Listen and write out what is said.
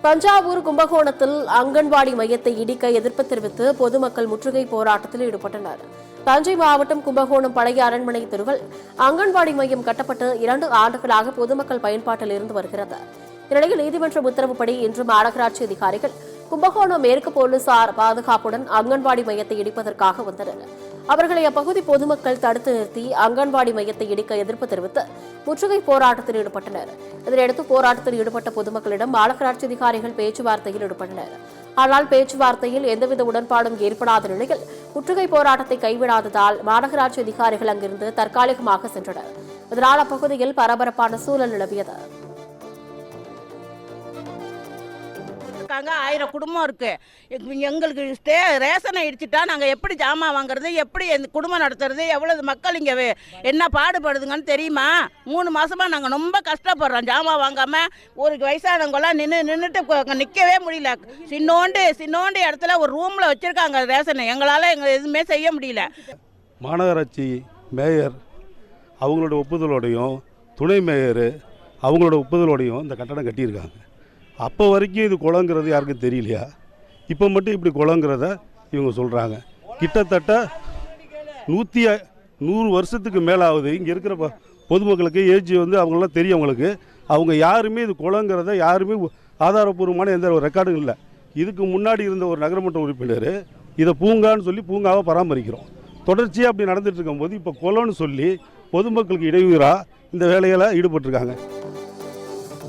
தஞ்சாவூர் கும்பகோணத்தில் அங்கன்வாடி மையத்தை இடிக்க எதிர்ப்பு தெரிவித்து பொதுமக்கள் முற்றுகை போராட்டத்தில் ஈடுபட்டனர். தஞ்சை மாவட்டம் கும்பகோணம் பழைய அரண்மனை தெருவில் அங்கன்வாடி மையம் கட்டப்பட்டு 2 ஆண்டுகளாக பொதுமக்கள் பயன்பாட்டில் இருந்து வருகிறது. இந்நிலையில் நீதிமன்ற உத்தரவுப்படி இன்று மாநகராட்சி அதிகாரிகள் கும்பகோணம் மேற்கு போலீசார் பாதுகாப்புடன் அங்கன்வாடி மையத்தை இடிப்பதற்காக வந்தனர். அவர்களை அப்பகுதி பொதுமக்கள் தடுத்து நிறுத்தி அங்கன்வாடி மையத்தை இடிக்க எதிர்ப்பு தெரிவித்து முற்றுகை போராட்டத்தில் ஈடுபட்டனர். இதனையடுத்து போராட்டத்தில் ஈடுபட்ட பொதுமக்களிடம் மாநகராட்சி அதிகாரிகள் பேச்சுவார்த்தையில் ஈடுபட்டனர். ஆனால் பேச்சுவார்த்தையில் எந்தவித உடன்பாடும் ஏற்படாத நிலையில் முற்றுகை போராட்டத்தை கைவிடாததால் மாநகராட்சி அதிகாரிகள் அங்கிருந்து தற்காலிகமாக சென்றனர். இதனால் அப்பகுதியில் பரபரப்பான சூழல் நிலவியது. 1000 குடும்பம் இருக்கு. எங்களுக்கு ரேஷனை இடிச்சிட்டா நாங்கள் எப்படி ஜாமான் வாங்குறது, எப்படி குடும்பம் நடத்துறது, எவ்வளவு மக்கள் இங்கே என்ன பாடுபடுதுங்கன்னு தெரியுமா? 3 மாசமா நாங்கள் ரொம்ப கஷ்டப்படுறோம். ஜாமான் வாங்காம ஒரு வயசானவங்களாம் நின்றுட்டு நிற்கவே முடியல. சின்னோண்டு இடத்துல ஒரு ரூம்ல வச்சிருக்காங்க ரேஷனை. எங்களால் எதுவுமே செய்ய முடியல. மாநகராட்சி மேயர் அவங்களோட ஒப்புதலோடையும் துணை மேயர் அவங்களோட ஒப்புதலோடையும் இந்த கட்டடம் கட்டியிருக்காங்க. அப்போ வரைக்கும் இது குளங்கிறது யாருக்கும் தெரியலையா? இப்போ மட்டும் இப்படி குளங்கிறத இவங்க சொல்கிறாங்க. கிட்டத்தட்ட 100 வருஷத்துக்கு மேலே ஆகுது. இங்கே இருக்கிற பொதுமக்களுக்கு ஏஜ் அவங்களாம் தெரியும். அவங்களுக்கு அவங்க யாருமே இது குளங்கிறத யாருமே ஆதாரப்பூர்வமான எந்த ஒரு ரெக்கார்டும் இல்லை. இதுக்கு முன்னாடி இருந்த ஒரு நகரமன்ற உறுப்பினர் இதை பூங்கான்னு சொல்லி பூங்காவை பராமரிக்கிறோம். தொடர்ச்சியாக அப்படி நடந்துட்டு இருக்கும்போது இப்போ குளம்னு சொல்லி பொதுமக்களுக்கு இடையூறாக இந்த வேலையில் ஈடுபட்டிருக்காங்க.